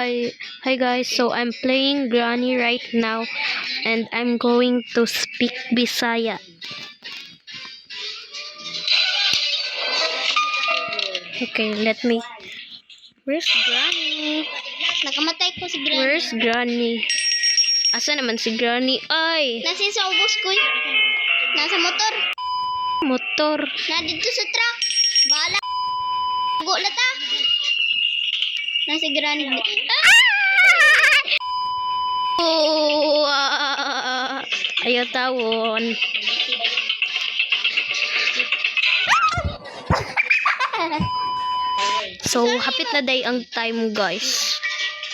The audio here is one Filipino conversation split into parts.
Hi guys, so I'm playing Granny right now and I'm going to speak Bisaya. Okay, let me. Where's Granny? Nakamatay ko si Granny. Where's Granny? Asa naman si Granny? Ay! Nasa sa ubos ko. Nasa motor. Motor. Nandito sa truck. Bahala. Go na ta. Nasa Granny. Oh, ayaw tawon. So, hapit na day ang time, guys.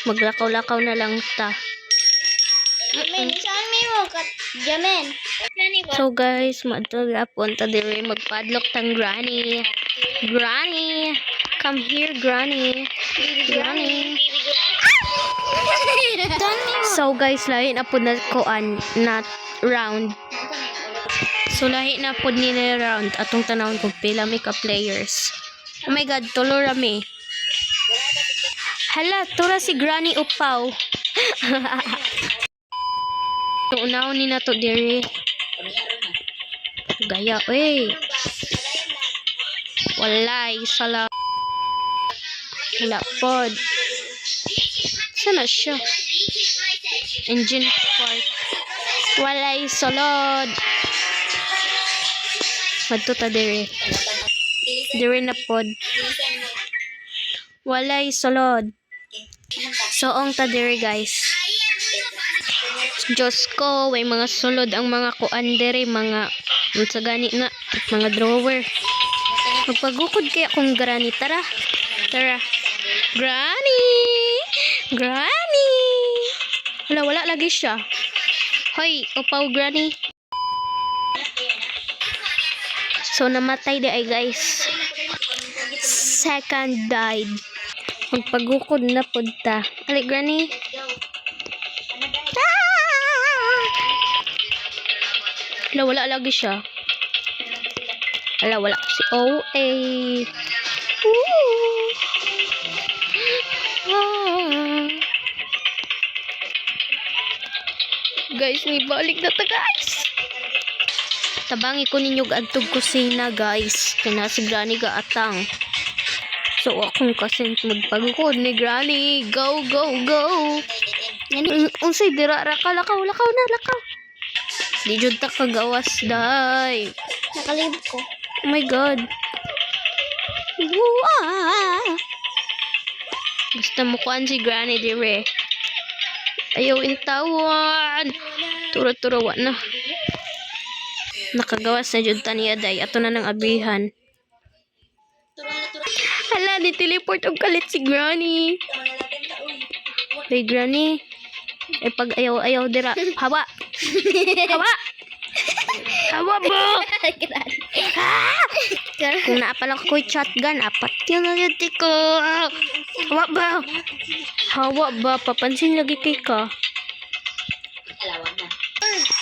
Maglakaw-lakaw na lang ta. Jamin, saan mo kat? Jamin. So, guys, punta dire magpadlock tang Granny. Granny, come here, Granny. Granny. So, guys, lahi na po na koan na round. So, lahi na po ni na round atong tanawon kung pila may ka-players. Oh my God, tulo rami. Hala, tura si Granny upaw. Tuunaw ni na to diri. Gaya, wey. Walay, sala. Wala pod. Sana siya? Engine part. Walay, solod. Madto ta diri. Diri na pod. Walay, solod. So, ang ta diri, guys. Diyos ko, way mga sulod ang mga kuan diri, mga sa gani na, mga drawer. Magpagukod kaya kung Granny. Tara. Tara. Granny! Granny! Wala lagi siya. Hoy, upaw Granny. So, namatay di ay guys. Second died. Magpagukod na punta. Ali, Granny. Wala lagi siya. Wala. Si OA. Guys, may balik na ta, guys. Tabangi ko ninyo gaadtog kusina, guys. Kaya si Granny gaatang. So, akong kasi magpagukod ni Granny. Go, go, go. Unsay dira, lakaw na. Di jud ta kagawas, day. Nakalib ko. Oh my God. Basta mukuan si Granny dire. Ayaw intawan. Tura-turawa na. Nakagawas na jud ta niya, day. Ato na ng abihan. Hala, ni-teleport og kalit si Granny. Hey, Granny. Eh, pag ayaw dira. Hawa. Hawa ba? Kung naapala ko yung shotgun, apat yun na yun ko. Hawa ba? Papansin lagi kay ka.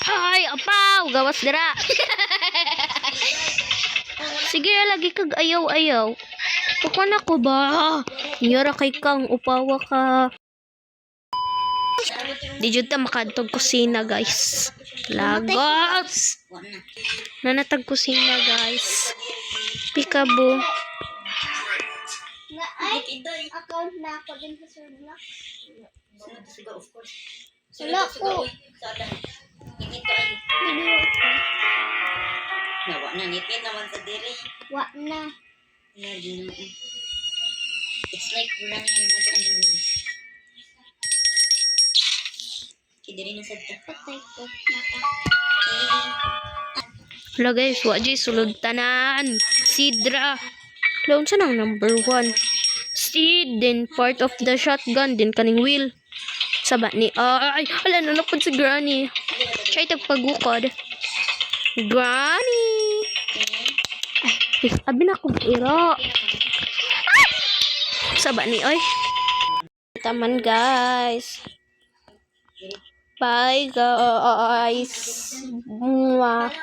Ay, apaw! Gawas dira. Sige, lagi kag ayaw. Pukuan ako ba? Niyara kay kang upawa ka. Di jud ta makadtog kusina, guys. Lagos. Nanatag kusina, guys. Peekaboo. Account na ako din sa Sunlock. Sunlock ko. Video ko. Nawa na nipin naman sa diri. Wa na. It's like running yung mga andun. Kidiri na sa Patay ko. Wala, guys, wajay sulod tanan. Sidra. Laon sa nang number 1. Seed, then part of the shotgun, then kaning wheel. Saba ni, ay, wala na napod si Granny. Try tagpagukod. Granny! Ay, abi na kong iro. Saba ni, oy. Taman, guys. Bye, guys. Mwah.